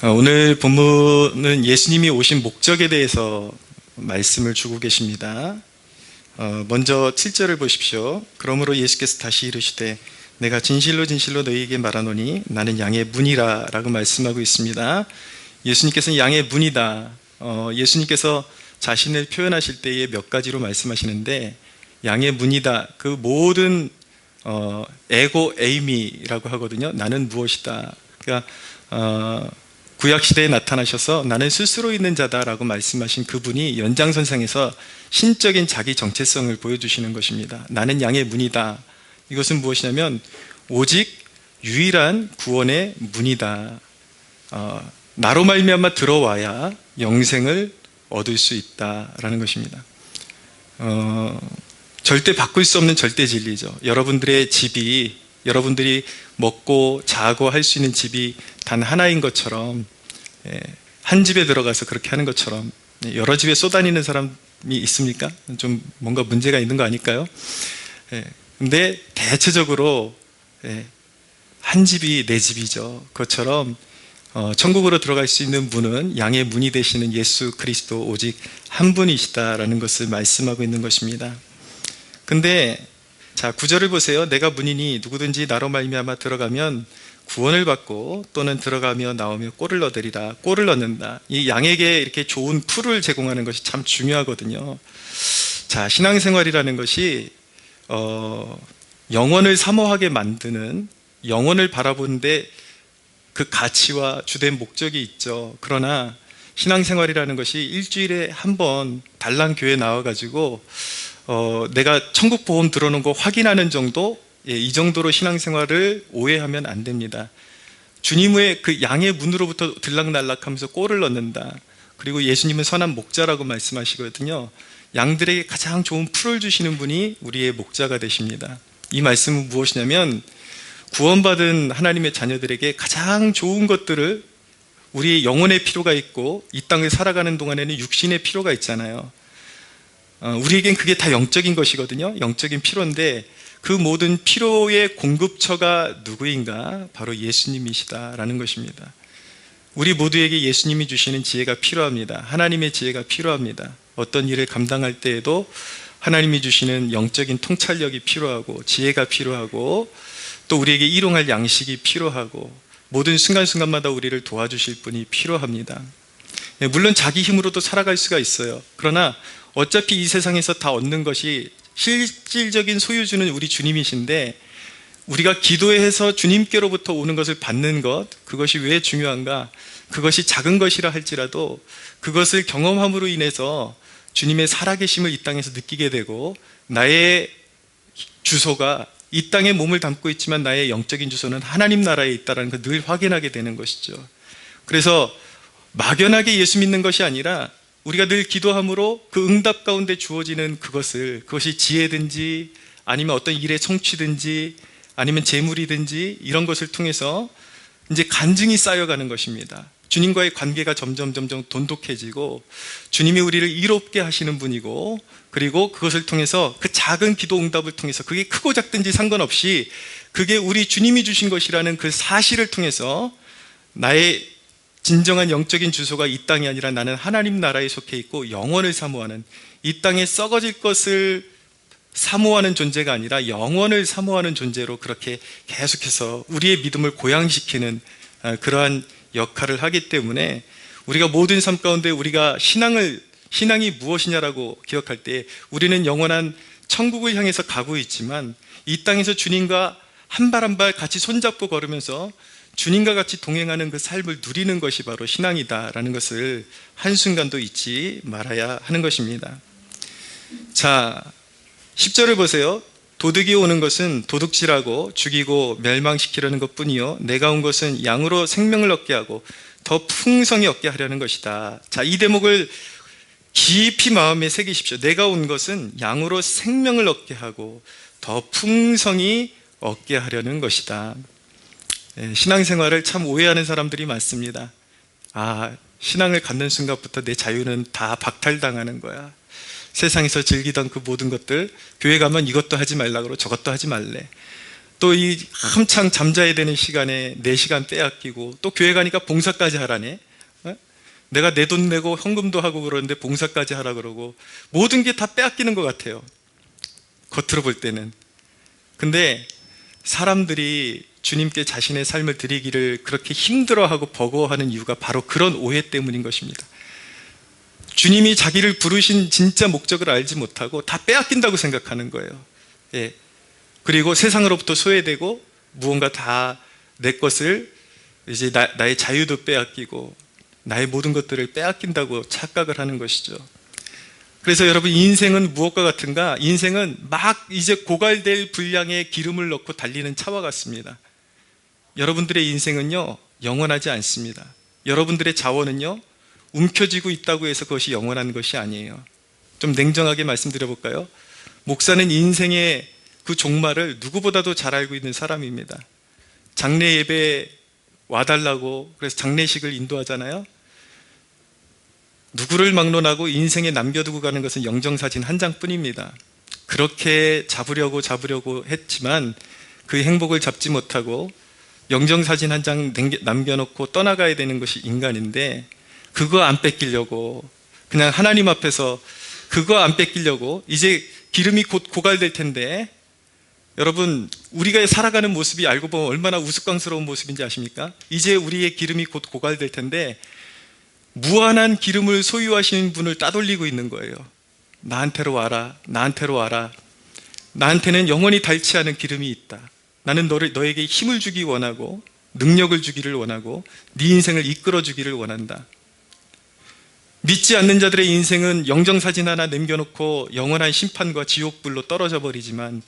오늘 본문은 예수님이 오신 목적에 대해서 말씀을 주고 계십니다. 먼저 7절을 보십시오. 그러므로 예수께서 다시 이르시되 내가 진실로 진실로 너희에게 말하노니 나는 양의 문이라 라고 말씀하고 있습니다. 예수님께서는 양의 문이다. 예수님께서 자신을 표현하실 때에 몇 가지로 말씀하시는데 양의 문이다. 그 모든 에고 에이미라고 하거든요. 나는 무엇이다. 그러니까 구약시대에 나타나셔서 나는 스스로 있는 자다라고 말씀하신 그분이 연장선상에서 신적인 자기 정체성을 보여주시는 것입니다. 나는 양의 문이다. 이것은 무엇이냐면 오직 유일한 구원의 문이다. 나로 말미암아 들어와야 영생을 얻을 수 있다라는 것입니다. 절대 바꿀 수 없는 절대 진리죠. 여러분들의 집이, 여러분들이 먹고 자고 할 수 있는 집이 단 하나인 것처럼, 한 집에 들어가서 그렇게 하는 것처럼 여러 집에 쏘다니는 사람이 있습니까? 좀 뭔가 문제가 있는 거 아닐까요? 근데 대체적으로 한 집이 내 집이죠. 그것처럼 천국으로 들어갈 수 있는 문은 양의 문이 되시는 예수 그리스도 오직 한 분이시다라는 것을 말씀하고 있는 것입니다. 근데 자, 9절을 보세요. 내가 문이니 누구든지 나로 말미암아 들어가면 구원을 받고 또는 들어가며 나오며 꼴을 얻으리라. 꼴을 얻는다. 이 양에게 이렇게 좋은 풀을 제공하는 것이 참 중요하거든요. 자, 신앙생활이라는 것이 영혼을 사모하게 만드는, 영혼을 바라보는데 그 가치와 주된 목적이 있죠. 그러나 신앙생활이라는 것이 일주일에 한 번 달랑 교회 나와가지고 내가 천국보험 들어놓은 거 확인하는 정도, 이 정도로 신앙생활을 오해하면 안 됩니다. 주님의 그 양의 문으로부터 들락날락하면서 꼴을 얻는다. 그리고 예수님은 선한 목자라고 말씀하시거든요. 양들에게 가장 좋은 풀을 주시는 분이 우리의 목자가 되십니다. 이 말씀은 무엇이냐면 구원받은 하나님의 자녀들에게 가장 좋은 것들을, 우리의 영혼의 필요가 있고 이 땅을 살아가는 동안에는 육신의 필요가 있잖아요. 우리에겐 그게 다 영적인 것이거든요. 영적인 필요인데 그 모든 필요의 공급처가 누구인가? 바로 예수님이시다라는 것입니다. 우리 모두에게 예수님이 주시는 지혜가 필요합니다. 하나님의 지혜가 필요합니다. 어떤 일을 감당할 때에도 하나님이 주시는 영적인 통찰력이 필요하고 지혜가 필요하고 또 우리에게 일용할 양식이 필요하고 모든 순간순간마다 우리를 도와주실 분이 필요합니다. 물론 자기 힘으로도 살아갈 수가 있어요. 그러나 어차피 이 세상에서 다 얻는 것이 실질적인 소유주는 우리 주님이신데 우리가 기도해서 주님께로부터 오는 것을 받는 것, 그것이 왜 중요한가? 그것이 작은 것이라 할지라도 그것을 경험함으로 인해서 주님의 살아계심을 이 땅에서 느끼게 되고 나의 주소가 이 땅에 몸을 담고 있지만 나의 영적인 주소는 하나님 나라에 있다는 걸 늘 확인하게 되는 것이죠. 그래서 막연하게 예수 믿는 것이 아니라 우리가 늘 기도함으로 그 응답 가운데 주어지는 그것이 지혜든지 아니면 어떤 일의 성취든지 아니면 재물이든지 이런 것을 통해서 이제 간증이 쌓여가는 것입니다. 주님과의 관계가 점점 돈독해지고 주님이 우리를 이롭게 하시는 분이고, 그리고 그것을 통해서 그 작은 기도 응답을 통해서 그게 크고 작든지 상관없이 그게 우리 주님이 주신 것이라는 그 사실을 통해서 나의 진정한 영적인 주소가 이 땅이 아니라 나는 하나님 나라에 속해 있고 영원을 사모하는, 이 땅에 썩어질 것을 사모하는 존재가 아니라 영원을 사모하는 존재로 그렇게 계속해서 우리의 믿음을 고양시키는 그러한 역할을 하기 때문에 우리가 모든 삶 가운데 우리가 신앙이 무엇이냐라고 기억할 때 우리는 영원한 천국을 향해서 가고 있지만 이 땅에서 주님과 한 발 한 발 같이 손잡고 걸으면서 주님과 같이 동행하는 그 삶을 누리는 것이 바로 신앙이다라는 것을 한순간도 잊지 말아야 하는 것입니다. 자, 10절을 보세요. 도둑이 오는 것은 도둑질하고 죽이고 멸망시키려는 것뿐이요 내가 온 것은 양으로 생명을 얻게 하고 더 풍성히 얻게 하려는 것이다. 자, 이 대목을 깊이 마음에 새기십시오. 내가 온 것은 양으로 생명을 얻게 하고 더 풍성히 얻게 하려는 것이다. 신앙생활을 참 오해하는 사람들이 많습니다. 신앙을 갖는 순간부터 내 자유는 다 박탈당하는 거야. 세상에서 즐기던 그 모든 것들, 교회 가면 이것도 하지 말라 그러고 저것도 하지 말래. 또 이 한창 잠자야 되는 시간에 4시간 빼앗기고, 또 교회 가니까 봉사까지 하라네. 내가 내 돈 내고 헌금도 하고 그러는데 봉사까지 하라 그러고, 모든 게 다 빼앗기는 것 같아요, 겉으로 볼 때는. 근데 사람들이 주님께 자신의 삶을 드리기를 그렇게 힘들어하고 버거워하는 이유가 바로 그런 오해 때문인 것입니다. 주님이 자기를 부르신 진짜 목적을 알지 못하고 다 빼앗긴다고 생각하는 거예요. 예. 그리고 세상으로부터 소외되고, 무언가 다 내 것을, 이제 나의 자유도 빼앗기고 나의 모든 것들을 빼앗긴다고 착각을 하는 것이죠. 그래서 여러분, 인생은 무엇과 같은가? 인생은 막 이제 고갈될 분량의 기름을 넣고 달리는 차와 같습니다. 여러분들의 인생은요, 영원하지 않습니다. 여러분들의 자원은요, 움켜쥐고 있다고 해서 그것이 영원한 것이 아니에요. 좀 냉정하게 말씀드려볼까요? 목사는 인생의 그 종말을 누구보다도 잘 알고 있는 사람입니다. 장례 예배 와달라고 그래서 장례식을 인도하잖아요. 누구를 막론하고 인생에 남겨두고 가는 것은 영정사진 한 장뿐입니다. 그렇게 잡으려고 했지만 그 행복을 잡지 못하고 영정사진 한 장 남겨놓고 떠나가야 되는 것이 인간인데, 그거 안 뺏기려고, 그냥 하나님 앞에서 그거 안 뺏기려고, 이제 기름이 곧 고갈될 텐데, 여러분, 우리가 살아가는 모습이 알고 보면 얼마나 우스꽝스러운 모습인지 아십니까? 이제 우리의 기름이 곧 고갈될 텐데 무한한 기름을 소유하시는 분을 따돌리고 있는 거예요. 나한테로 와라, 나한테로 와라. 나한테는 영원히 닳지 않은 기름이 있다. 나는 너에게 힘을 주기 원하고 능력을 주기를 원하고 네 인생을 이끌어 주기를 원한다. 믿지 않는 자들의 인생은 영정사진 하나 남겨놓고 영원한 심판과 지옥불로 떨어져 버리지만,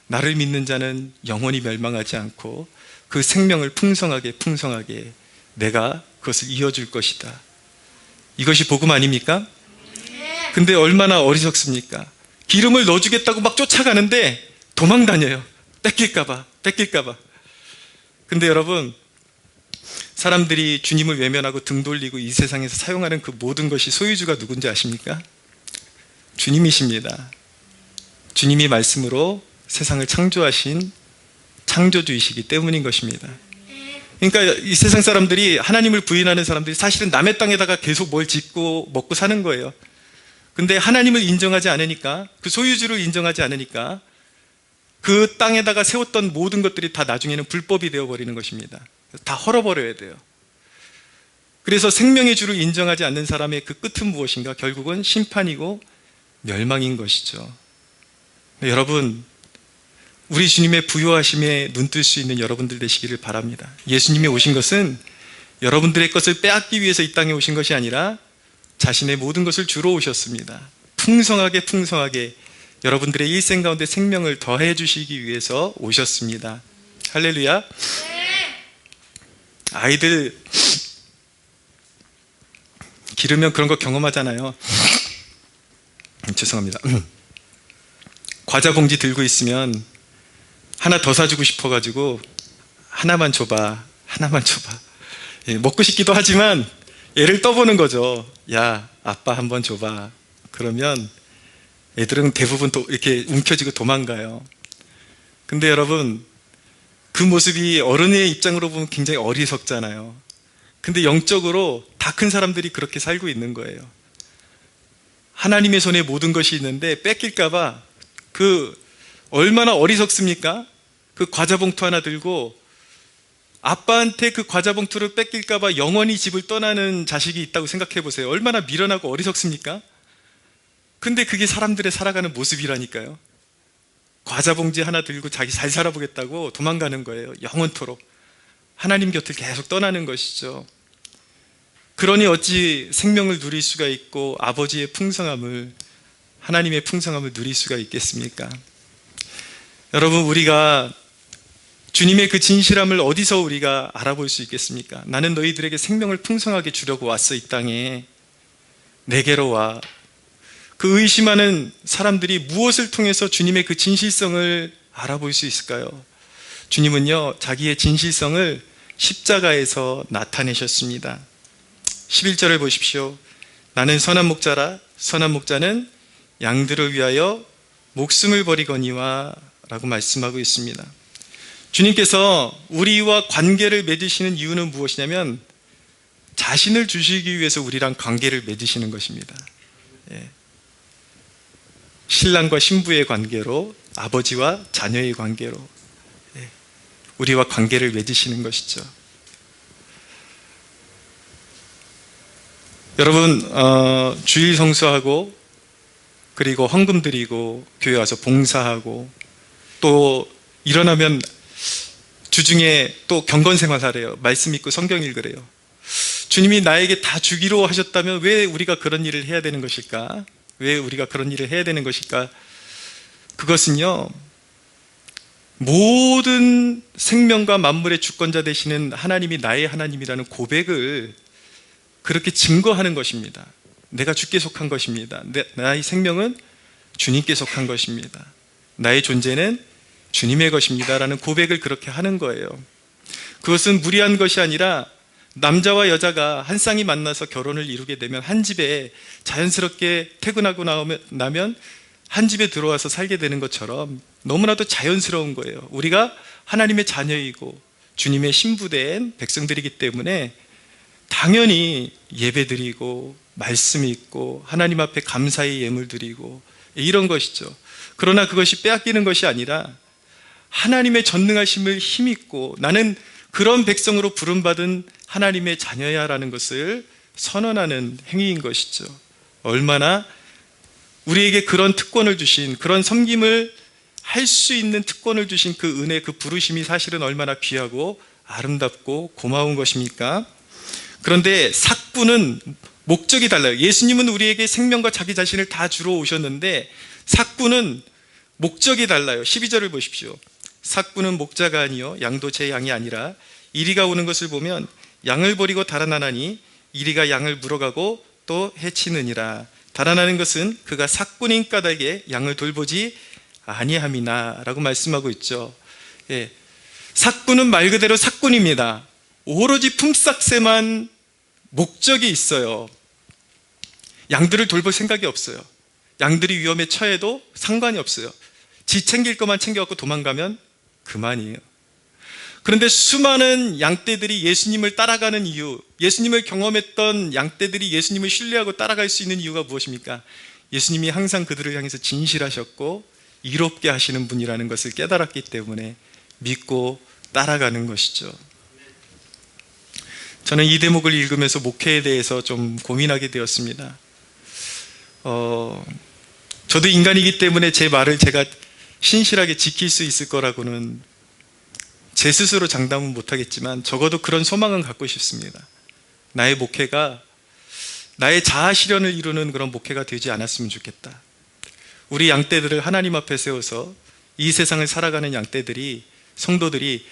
나를 믿는 자는 영원히 멸망하지 않고 그 생명을 풍성하게 내가 그것을 이어줄 것이다. 이것이 복음 아닙니까? 근데 얼마나 어리석습니까? 기름을 넣어주겠다고 막 쫓아가는데 도망다녀요. 뺏길까봐. 근데 여러분, 사람들이 주님을 외면하고 등 돌리고 이 세상에서 사용하는 그 모든 것이 소유주가 누군지 아십니까? 주님이십니다. 주님이 말씀으로 세상을 창조하신 창조주이시기 때문인 것입니다. 그러니까 이 세상 사람들이, 하나님을 부인하는 사람들이 사실은 남의 땅에다가 계속 뭘 짓고 먹고 사는 거예요. 근데 하나님을 인정하지 않으니까, 그 소유주를 인정하지 않으니까 그 땅에다가 세웠던 모든 것들이 다 나중에는 불법이 되어버리는 것입니다. 다 헐어버려야 돼요. 그래서 생명의 주를 인정하지 않는 사람의 그 끝은 무엇인가? 결국은 심판이고 멸망인 것이죠. 여러분, 우리 주님의 부요하심에 눈뜰 수 있는 여러분들 되시기를 바랍니다. 예수님이 오신 것은 여러분들의 것을 빼앗기 위해서 이 땅에 오신 것이 아니라 자신의 모든 것을 주러 오셨습니다. 풍성하게 여러분들의 일생 가운데 생명을 더해 주시기 위해서 오셨습니다. 할렐루야. 아이들 기르면 그런 거 경험하잖아요. 죄송합니다. 과자 봉지 들고 있으면 하나 더 사주고 싶어가지고 하나만 줘봐. 예, 먹고 싶기도 하지만 얘를 떠보는 거죠. 야, 아빠 한번 줘봐. 그러면 애들은 대부분 이렇게 움켜쥐고 도망가요. 근데 여러분, 그 모습이 어른의 입장으로 보면 굉장히 어리석잖아요. 근데 영적으로 다 큰 사람들이 그렇게 살고 있는 거예요. 하나님의 손에 모든 것이 있는데 뺏길까봐, 얼마나 어리석습니까? 그 과자 봉투 하나 들고 아빠한테 그 과자 봉투를 뺏길까봐 영원히 집을 떠나는 자식이 있다고 생각해 보세요. 얼마나 미련하고 어리석습니까? 근데 그게 사람들의 살아가는 모습이라니까요. 과자 봉지 하나 들고 자기 잘 살아보겠다고 도망가는 거예요. 영원토록. 하나님 곁을 계속 떠나는 것이죠. 그러니 어찌 생명을 누릴 수가 있고 아버지의 풍성함을, 하나님의 풍성함을 누릴 수가 있겠습니까? 여러분, 우리가 주님의 그 진실함을 어디서 우리가 알아볼 수 있겠습니까? 나는 너희들에게 생명을 풍성하게 주려고 왔어. 이 땅에 내게로 와. 그 의심하는 사람들이 무엇을 통해서 주님의 그 진실성을 알아볼 수 있을까요? 주님은요, 자기의 진실성을 십자가에서 나타내셨습니다. 11절을 보십시오. 나는 선한 목자라. 선한 목자는 양들을 위하여 목숨을 버리거니와 라고 말씀하고 있습니다. 주님께서 우리와 관계를 맺으시는 이유는 무엇이냐면 자신을 주시기 위해서 우리랑 관계를 맺으시는 것입니다. 예. 신랑과 신부의 관계로, 아버지와 자녀의 관계로 우리와 관계를 맺으시는 것이죠. 여러분, 주일 성수하고 그리고 헌금 드리고 교회 와서 봉사하고 또 일어나면 주중에 또 경건 생활하래요. 말씀 읽고 성경 읽으래요. 주님이 나에게 다 주기로 하셨다면 왜 우리가 그런 일을 해야 되는 것일까? 왜 우리가 그런 일을 해야 되는 것일까? 그것은요, 모든 생명과 만물의 주권자 되시는 하나님이 나의 하나님이라는 고백을 그렇게 증거하는 것입니다. 내가 주께 속한 것입니다. 나의 생명은 주님께 속한 것입니다. 나의 존재는 주님의 것입니다 라는 고백을 그렇게 하는 거예요. 그것은 무리한 것이 아니라 남자와 여자가 한 쌍이 만나서 결혼을 이루게 되면 한 집에 자연스럽게 퇴근하고 나면 한 집에 들어와서 살게 되는 것처럼 너무나도 자연스러운 거예요. 우리가 하나님의 자녀이고 주님의 신부된 백성들이기 때문에 당연히 예배드리고 말씀 읽고 하나님 앞에 감사의 예물 드리고 이런 것이죠. 그러나 그것이 빼앗기는 것이 아니라 하나님의 전능하심을 힘입고 나는 그런 백성으로 부름받은 하나님의 자녀야라는 것을 선언하는 행위인 것이죠. 얼마나 우리에게 그런 특권을 주신, 그런 섬김을 할 수 있는 특권을 주신 그 은혜, 그 부르심이 사실은 얼마나 귀하고 아름답고 고마운 것입니까? 그런데 삭부는 목적이 달라요. 예수님은 우리에게 생명과 자기 자신을 다 주러 오셨는데 삭부는 목적이 달라요. 12절을 보십시오. 삭부는 목자가 아니요 양도 제 양이 아니라 이리가 오는 것을 보면 양을 버리고 달아나나니 이리가 양을 물어가고 또 해치느니라. 달아나는 것은 그가 삭군인 까닭에 양을 돌보지 아니함이나 라고 말씀하고 있죠. 예. 삭군은 말 그대로 삭군입니다. 오로지 품삯에만 목적이 있어요. 양들을 돌볼 생각이 없어요. 양들이 위험에 처해도 상관이 없어요. 지 챙길 것만 챙겨갖고 도망가면 그만이에요. 그런데 수많은 양떼들이 예수님을 따라가는 이유, 예수님을 경험했던 양떼들이 예수님을 신뢰하고 따라갈 수 있는 이유가 무엇입니까? 예수님이 항상 그들을 향해서 진실하셨고 이롭게 하시는 분이라는 것을 깨달았기 때문에 믿고 따라가는 것이죠. 저는 이 대목을 읽으면서 목회에 대해서 좀 고민하게 되었습니다. 저도 인간이기 때문에 제 말을 제가 신실하게 지킬 수 있을 거라고는 제 스스로 장담은 못하겠지만 적어도 그런 소망은 갖고 싶습니다. 나의 목회가 나의 자아 실현을 이루는 그런 목회가 되지 않았으면 좋겠다. 우리 양떼들을 하나님 앞에 세워서 이 세상을 살아가는 양떼들이, 성도들이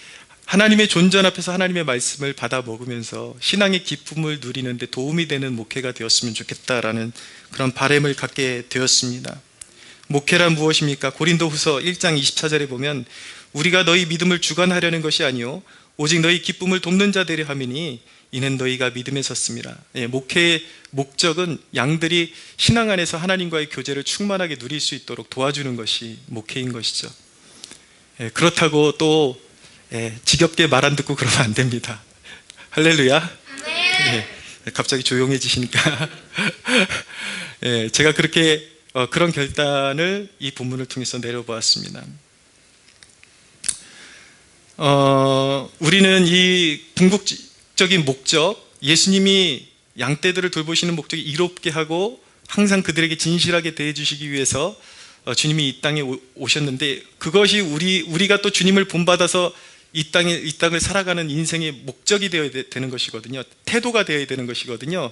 하나님의 존전 앞에서 하나님의 말씀을 받아 먹으면서 신앙의 기쁨을 누리는데 도움이 되는 목회가 되었으면 좋겠다라는 그런 바람을 갖게 되었습니다. 목회란 무엇입니까? 고린도후서 1장 24절에 보면 우리가 너희 믿음을 주관하려는 것이 아니요 오직 너희 기쁨을 돕는 자 되려 함이니 이는 너희가 믿음에 섰습니다. 목회의 목적은 양들이 신앙 안에서 하나님과의 교제를 충만하게 누릴 수 있도록 도와주는 것이 목회인 것이죠. 그렇다고 또 지겹게 말 안 듣고 그러면 안 됩니다. 할렐루야. 갑자기 조용해지시니까 제가 그렇게 그런 결단을 이 본문을 통해서 내려보았습니다. 우리는 이 궁극적인 목적, 예수님이 양떼들을 돌보시는 목적이 이롭게 하고 항상 그들에게 진실하게 대해주시기 위해서 주님이 이 땅에 오셨는데 그것이 우리가 또 주님을 본받아서 이 땅을 살아가는 인생의 목적이 되어야 되는 것이거든요. 태도가 되어야 되는 것이거든요.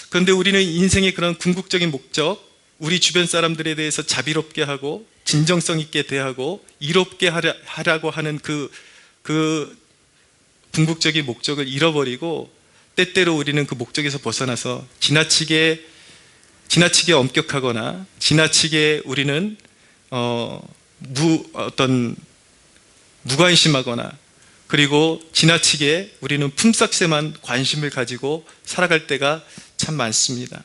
그런데 우리는 인생의 그런 궁극적인 목적, 우리 주변 사람들에 대해서 자비롭게 하고 진정성 있게 대하고 이롭게 하라고 하는 그 궁극적인 목적을 잃어버리고 때때로 우리는 그 목적에서 벗어나서 지나치게 엄격하거나 지나치게 우리는 무관심하거나 그리고 지나치게 우리는 품삯에만 관심을 가지고 살아갈 때가 참 많습니다.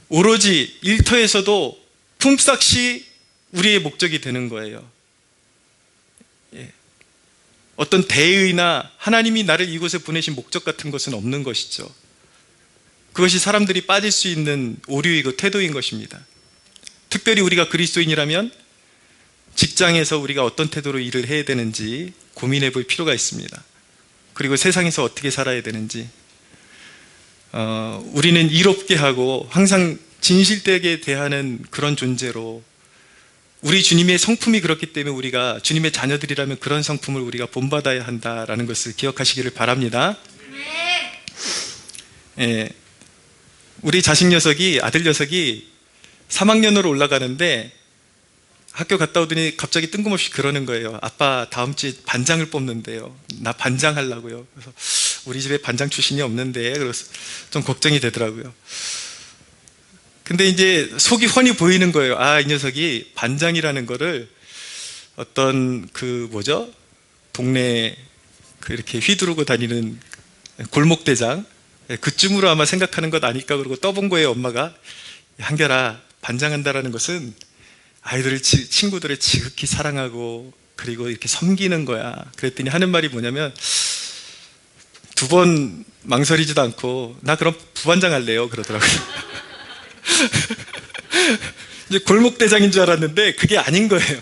오로지 일터에서도 품삯이 우리의 목적이 되는 거예요. 어떤 대의나 하나님이 나를 이곳에 보내신 목적 같은 것은 없는 것이죠. 그것이 사람들이 빠질 수 있는 오류이고 태도인 것입니다. 특별히 우리가 그리스도인이라면 직장에서 우리가 어떤 태도로 일을 해야 되는지 고민해 볼 필요가 있습니다. 그리고 세상에서 어떻게 살아야 되는지, 우리는 이롭게 하고 항상 진실되게 대하는 그런 존재로, 우리 주님의 성품이 그렇기 때문에 우리가 주님의 자녀들이라면 그런 성품을 우리가 본받아야 한다라는 것을 기억하시기를 바랍니다. 우리 자식 녀석이, 아들 녀석이 3학년으로 올라가는데 학교 갔다 오더니 갑자기 뜬금없이 그러는 거예요. 아빠 다음 주에 반장을 뽑는데요. 나 반장 하려고요. 그래서 우리 집에 반장 출신이 없는데, 그래서 좀 걱정이 되더라고요. 근데 이제 속이 훤히 보이는 거예요. 아, 이 녀석이 반장이라는 거를 어떤 동네 이렇게 휘두르고 다니는 골목대장, 그쯤으로 아마 생각하는 것 아닐까. 그러고 떠본 거예요. 엄마가, 한결아, 반장한다라는 것은 아이들을, 친구들을 지극히 사랑하고 그리고 이렇게 섬기는 거야. 그랬더니 하는 말이 뭐냐면, 두 번 망설이지도 않고 나 그럼 부반장 할래요 그러더라고요. 이제 골목대장인 줄 알았는데 그게 아닌 거예요.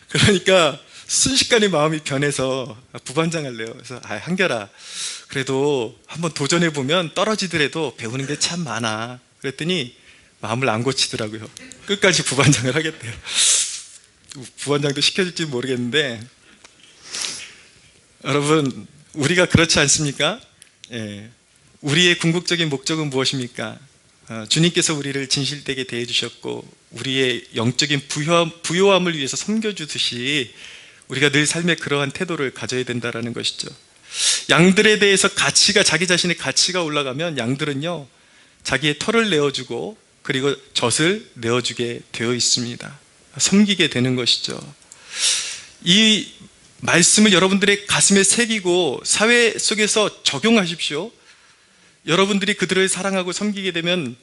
그러니까 순식간에 마음이 변해서 부반장 할래요. 그래서 한결아, 그래도 한번 도전해보면 떨어지더라도 배우는 게 참 많아. 그랬더니 마음을 안 고치더라고요. 끝까지 부반장을 하겠대요. 부반장도 시켜줄지 모르겠는데, 여러분, 우리가 그렇지 않습니까? 우리의 궁극적인 목적은 무엇입니까? 주님께서 우리를 진실되게 대해 주셨고 우리의 영적인 부요함을 위해서 섬겨주듯이 우리가 늘 삶에 그러한 태도를 가져야 된다는 것이죠. 양들에 대해서 자기 자신의 가치가 올라가면 양들은요, 자기의 털을 내어주고 그리고 젖을 내어주게 되어 있습니다. 섬기게 되는 것이죠. 이 말씀을 여러분들의 가슴에 새기고 사회 속에서 적용하십시오. 여러분들이 그들을 사랑하고 섬기게 되면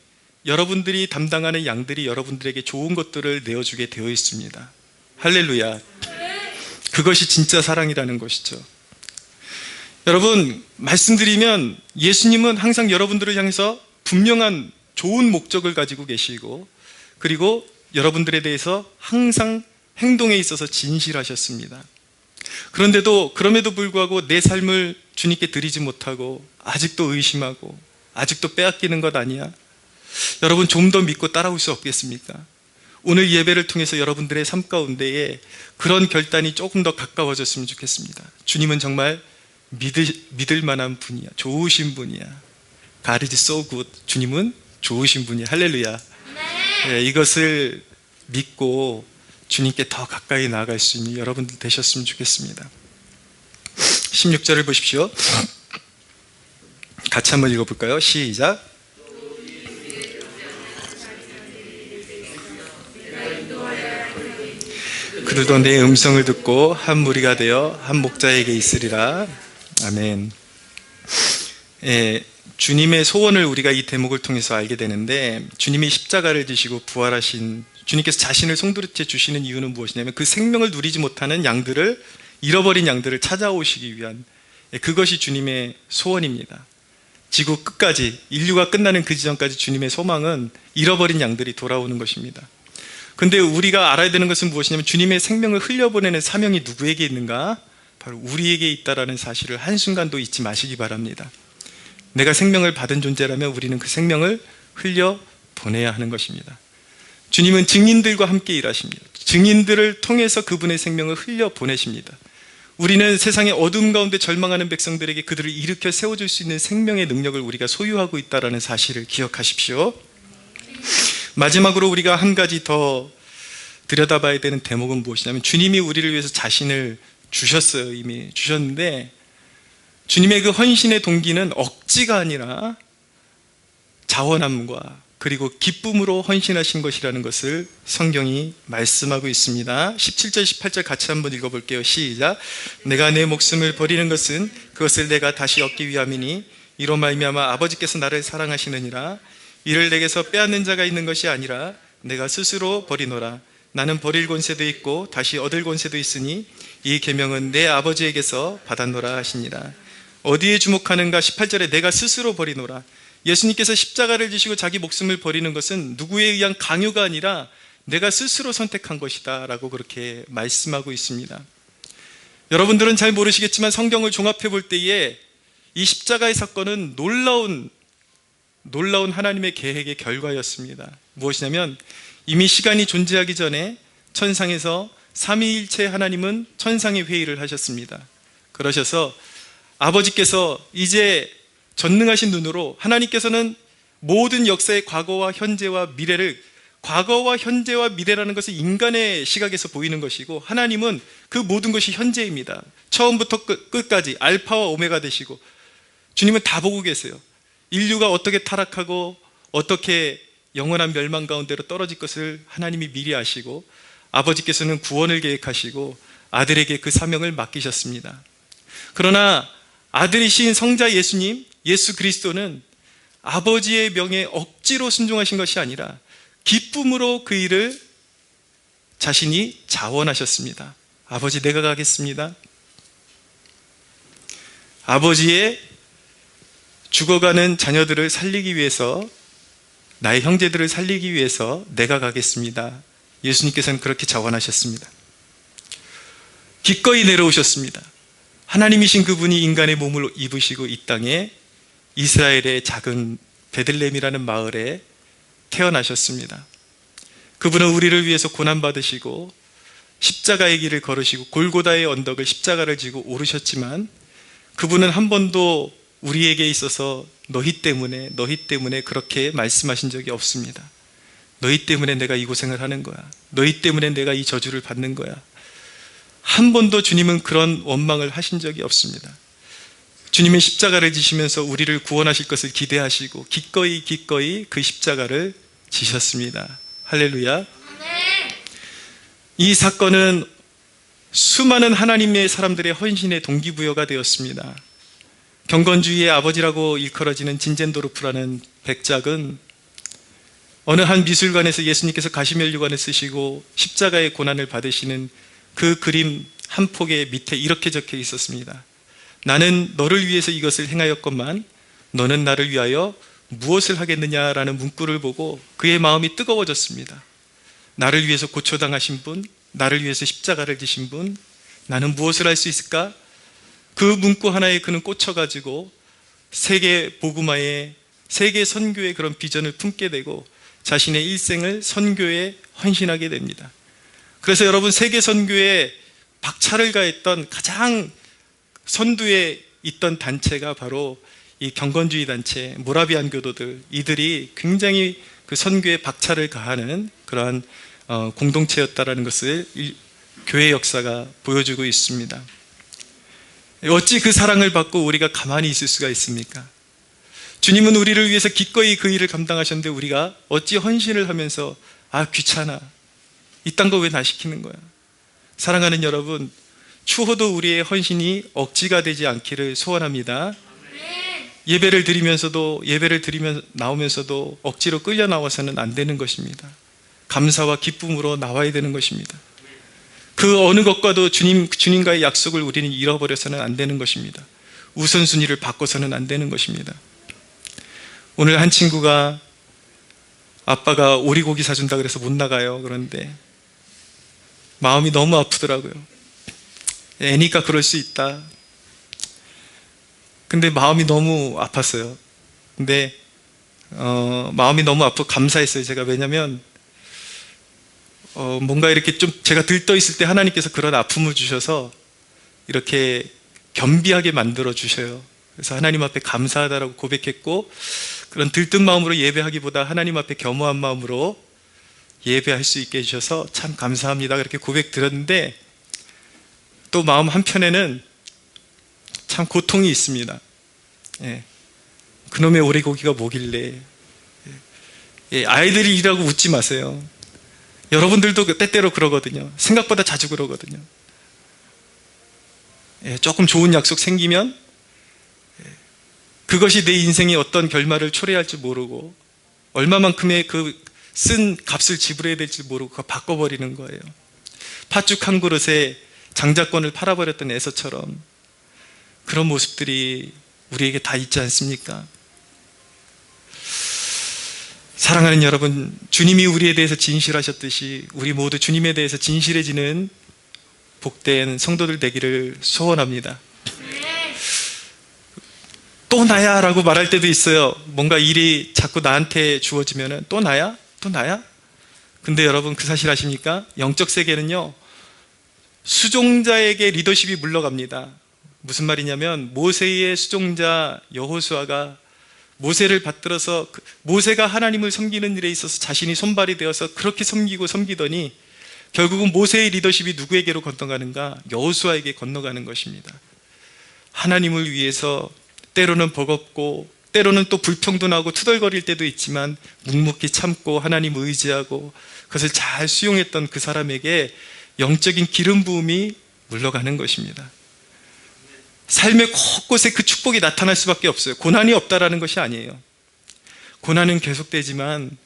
여러분들이 담당하는 양들이 여러분들에게 좋은 것들을 내어주게 되어 있습니다. 할렐루야. 그것이 진짜 사랑이라는 것이죠. 여러분, 말씀드리면 예수님은 항상 여러분들을 향해서 분명한 좋은 목적을 가지고 계시고, 그리고 여러분들에 대해서 항상 행동에 있어서 진실하셨습니다. 그럼에도 불구하고 내 삶을 주님께 드리지 못하고 아직도 의심하고 아직도 빼앗기는 것 아니야? 여러분, 좀 더 믿고 따라올 수 없겠습니까? 오늘 예배를 통해서 여러분들의 삶 가운데에 그런 결단이 조금 더 가까워졌으면 좋겠습니다. 주님은 정말 믿을 만한 분이야. 좋으신 분이야. God is so good. 주님은 좋으신 분이야. 할렐루야. 이것을 믿고 주님께 더 가까이 나아갈 수 있는 여러분들 되셨으면 좋겠습니다. 16절을 보십시오. 같이 한번 읽어볼까요? 시작. 그들도 내 음성을 듣고 한 무리가 되어 한 목자에게 있으리라. 아멘. 주님의 소원을 우리가 이 대목을 통해서 알게 되는데, 주님이 십자가를 지시고 부활하신 주님께서 자신을 송두리째 주시는 이유는 무엇이냐면 그 생명을 누리지 못하는 양들을, 잃어버린 양들을 찾아오시기 위한, 그것이 주님의 소원입니다. 지구 끝까지, 인류가 끝나는 그 지점까지 주님의 소망은 잃어버린 양들이 돌아오는 것입니다. 근데 우리가 알아야 되는 것은 무엇이냐면 주님의 생명을 흘려보내는 사명이 누구에게 있는가? 바로 우리에게 있다라는 사실을 한순간도 잊지 마시기 바랍니다. 내가 생명을 받은 존재라면 우리는 그 생명을 흘려보내야 하는 것입니다. 주님은 증인들과 함께 일하십니다. 증인들을 통해서 그분의 생명을 흘려보내십니다. 우리는 세상의 어둠 가운데 절망하는 백성들에게 그들을 일으켜 세워줄 수 있는 생명의 능력을 우리가 소유하고 있다는 사실을 기억하십시오. 마지막으로 우리가 한 가지 더 들여다봐야 되는 대목은 무엇이냐면, 주님이 우리를 위해서 자신을 주셨어요. 이미 주셨는데, 주님의 그 헌신의 동기는 억지가 아니라 자원함과 그리고 기쁨으로 헌신하신 것이라는 것을 성경이 말씀하고 있습니다. 17절 18절 같이 한번 읽어볼게요. 시작. 내가 내 목숨을 버리는 것은 그것을 내가 다시 얻기 위함이니 이로 말미암아 아버지께서 나를 사랑하시느니라. 이를 내게서 빼앗는 자가 있는 것이 아니라 내가 스스로 버리노라. 나는 버릴 권세도 있고 다시 얻을 권세도 있으니 이 계명은 내 아버지에게서 받았노라 하시니라. 어디에 주목하는가? 18절에 내가 스스로 버리노라. 예수님께서 십자가를 지시고 자기 목숨을 버리는 것은 누구에 의한 강요가 아니라 내가 스스로 선택한 것이다 라고 그렇게 말씀하고 있습니다. 여러분들은 잘 모르시겠지만 성경을 종합해 볼 때에 이 십자가의 사건은 놀라운 하나님의 계획의 결과였습니다. 무엇이냐면 이미 시간이 존재하기 전에 천상에서 삼위일체 하나님은 천상의 회의를 하셨습니다. 그러셔서 아버지께서 이제 전능하신 눈으로 하나님께서는 모든 역사의 과거와 현재와 미래를, 과거와 현재와 미래라는 것은 인간의 시각에서 보이는 것이고 하나님은 그 모든 것이 현재입니다. 처음부터 끝까지 알파와 오메가 되시고 주님은 다 보고 계세요. 인류가 어떻게 타락하고 어떻게 영원한 멸망 가운데로 떨어질 것을 하나님이 미리 아시고 아버지께서는 구원을 계획하시고 아들에게 그 사명을 맡기셨습니다. 그러나 아들이신 성자 예수님, 예수 그리스도는 아버지의 명에 억지로 순종하신 것이 아니라 기쁨으로 그 일을 자신이 자원하셨습니다. 아버지, 내가 가겠습니다. 아버지의 죽어가는 자녀들을 살리기 위해서, 나의 형제들을 살리기 위해서 내가 가겠습니다. 예수님께서는 그렇게 자원하셨습니다. 기꺼이 내려오셨습니다. 하나님이신 그분이 인간의 몸을 입으시고 이 땅에 이스라엘의 작은 베들레헴이라는 마을에 태어나셨습니다. 그분은 우리를 위해서 고난받으시고 십자가의 길을 걸으시고 골고다의 언덕을 십자가를 지고 오르셨지만 그분은 한 번도 우리에게 있어서 너희 때문에 그렇게 말씀하신 적이 없습니다. 너희 때문에 내가 이 고생을 하는 거야. 너희 때문에 내가 이 저주를 받는 거야. 한 번도 주님은 그런 원망을 하신 적이 없습니다. 주님은 십자가를 지시면서 우리를 구원하실 것을 기대하시고 기꺼이 그 십자가를 지셨습니다. 할렐루야. 이 사건은 수많은 하나님의 사람들의 헌신의 동기부여가 되었습니다. 경건주의의 아버지라고 일컬어지는 진젠도르프라는 백작은 어느 한 미술관에서 예수님께서 가시멜류관을 쓰시고 십자가의 고난을 받으시는 그 그림 한 폭의 밑에 이렇게 적혀 있었습니다. 나는 너를 위해서 이것을 행하였건만 너는 나를 위하여 무엇을 하겠느냐라는 문구를 보고 그의 마음이 뜨거워졌습니다. 나를 위해서 고초당하신 분, 나를 위해서 십자가를 지신 분, 나는 무엇을 할 수 있을까? 그 문구 하나에 그는 꽂혀가지고 세계 복음화에, 세계 선교의 그런 비전을 품게 되고 자신의 일생을 선교에 헌신하게 됩니다. 그래서 여러분, 세계 선교에 박차를 가했던 가장 선두에 있던 단체가 바로 이 경건주의 단체, 모라비안 교도들, 이들이 굉장히 그 선교에 박차를 가하는 그러한 공동체였다라는 것을 교회 역사가 보여주고 있습니다. 어찌 그 사랑을 받고 우리가 가만히 있을 수가 있습니까? 주님은 우리를 위해서 기꺼이 그 일을 감당하셨는데 우리가 어찌 헌신을 하면서 귀찮아, 이딴 거 왜 나 시키는 거야? 사랑하는 여러분, 추호도 우리의 헌신이 억지가 되지 않기를 소원합니다. 예배를 드리면 나오면서도 억지로 끌려 나와서는 안 되는 것입니다. 감사와 기쁨으로 나와야 되는 것입니다. 그 어느 것과도 주님과의 약속을 우리는 잃어버려서는 안 되는 것입니다. 우선순위를 바꿔서는 안 되는 것입니다. 오늘 한 친구가 아빠가 오리고기 사준다 그래서 못 나가요. 그런데 마음이 너무 아프더라고요. 애니까 그럴 수 있다. 근데 마음이 너무 아팠어요. 근데 마음이 너무 아프고 감사했어요. 제가 왜냐면 뭔가 이렇게 좀 제가 들떠 있을 때 하나님께서 그런 아픔을 주셔서 이렇게 겸비하게 만들어 주셔요. 그래서 하나님 앞에 감사하다라고 고백했고, 그런 들뜬 마음으로 예배하기보다 하나님 앞에 겸허한 마음으로 예배할 수 있게 해주셔서 참 감사합니다, 그렇게 고백 드렸는데, 또 마음 한편에는 참 고통이 있습니다. 그놈의 오리고기가 뭐길래. 아이들이라고 웃지 마세요. 여러분들도 때때로 그러거든요. 생각보다 자주 그러거든요. 조금 좋은 약속 생기면 그것이 내 인생에 어떤 결말을 초래할지 모르고 얼마만큼의 그 쓴 값을 지불해야 될지 모르고 그거 바꿔버리는 거예요. 팥죽 한 그릇에 장자권을 팔아버렸던 에서처럼 그런 모습들이 우리에게 다 있지 않습니까? 사랑하는 여러분, 주님이 우리에 대해서 진실하셨듯이 우리 모두 주님에 대해서 진실해지는 복된 성도들 되기를 소원합니다. 또 나야? 라고 말할 때도 있어요. 뭔가 일이 자꾸 나한테 주어지면 또 나야? 또 나야? 근데 여러분 그 사실 아십니까? 영적 세계는요, 수종자에게 리더십이 물러갑니다. 무슨 말이냐면 모세의 수종자 여호수아가 모세를 받들어서 모세가 하나님을 섬기는 일에 있어서 자신이 손발이 되어서 그렇게 섬기더니 결국은 모세의 리더십이 누구에게로 건너가는가? 여호수아에게 건너가는 것입니다. 하나님을 위해서 때로는 버겁고 때로는 또 불평도 나고 투덜거릴 때도 있지만 묵묵히 참고 하나님을 의지하고 그것을 잘 수용했던 그 사람에게 영적인 기름 부음이 물러가는 것입니다. 삶의 곳곳에 그 축복이 나타날 수밖에 없어요. 고난이 없다라는 것이 아니에요. 고난은 계속되지만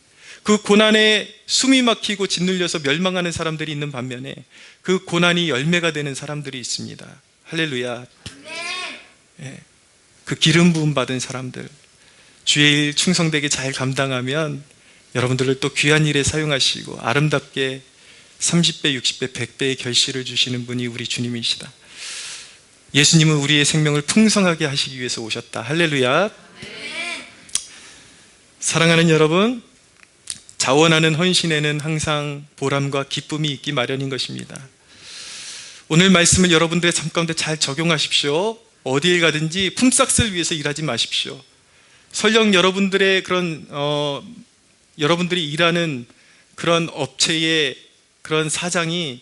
그 고난에 숨이 막히고 짓눌려서 멸망하는 사람들이 있는 반면에 그 고난이 열매가 되는 사람들이 있습니다. 할렐루야. 예. 그 기름 부음 받은 사람들, 주의 일 충성되게 잘 감당하면 여러분들을 또 귀한 일에 사용하시고 아름답게 30배, 60배, 100배의 결실을 주시는 분이 우리 주님이시다. 예수님은 우리의 생명을 풍성하게 하시기 위해서 오셨다. 할렐루야. 사랑하는 여러분, 자원하는 헌신에는 항상 보람과 기쁨이 있기 마련인 것입니다. 오늘 말씀을 여러분들의 삶 가운데 잘 적용하십시오. 어디에 가든지 품삯을 위해서 일하지 마십시오. 설령 여러분들의 그런 여러분들이 일하는 그런 업체의 그런 사장이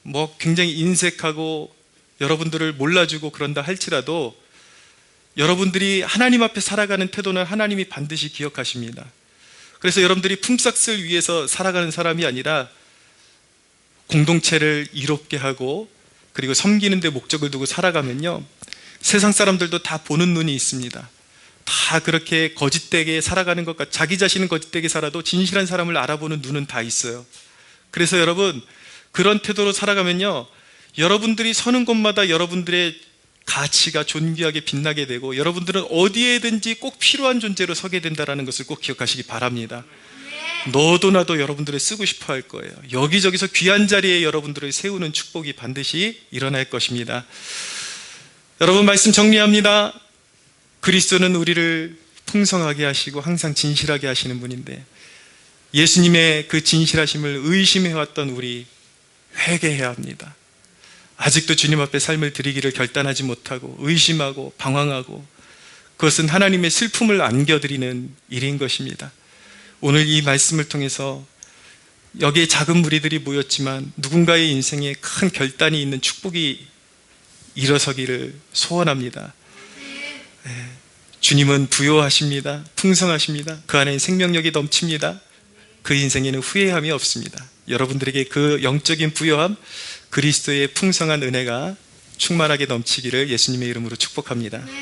뭐 굉장히 인색하고 여러분들을 몰라주고 그런다 할지라도 여러분들이 하나님 앞에 살아가는 태도는 하나님이 반드시 기억하십니다. 그래서 여러분들이 품삯을 위해서 살아가는 사람이 아니라 공동체를 이롭게 하고 그리고 섬기는 데 목적을 두고 살아가면요, 세상 사람들도 다 보는 눈이 있습니다. 다 그렇게 거짓되게 살아가는 것 같, 자기 자신은 거짓되게 살아도 진실한 사람을 알아보는 눈은 다 있어요. 그래서 여러분, 그런 태도로 살아가면요, 여러분들이 서는 곳마다 여러분들의 가치가 존귀하게 빛나게 되고 여러분들은 어디에든지 꼭 필요한 존재로 서게 된다는 것을 꼭 기억하시기 바랍니다. 너도 나도 여러분들을 쓰고 싶어 할 거예요. 여기저기서 귀한 자리에 여러분들을 세우는 축복이 반드시 일어날 것입니다. 여러분, 말씀 정리합니다. 그리스도는 우리를 풍성하게 하시고 항상 진실하게 하시는 분인데 예수님의 그 진실하심을 의심해왔던 우리 회개해야 합니다. 아직도 주님 앞에 삶을 드리기를 결단하지 못하고 의심하고 방황하고 그것은 하나님의 슬픔을 안겨드리는 일인 것입니다. 오늘 이 말씀을 통해서 여기에 작은 무리들이 모였지만 누군가의 인생에 큰 결단이 있는 축복이 일어서기를 소원합니다. 주님은 부요하십니다. 풍성하십니다. 그 안에 생명력이 넘칩니다. 그 인생에는 후회함이 없습니다. 여러분들에게 그 영적인 부요함, 그리스도의 풍성한 은혜가 충만하게 넘치기를 예수님의 이름으로 축복합니다.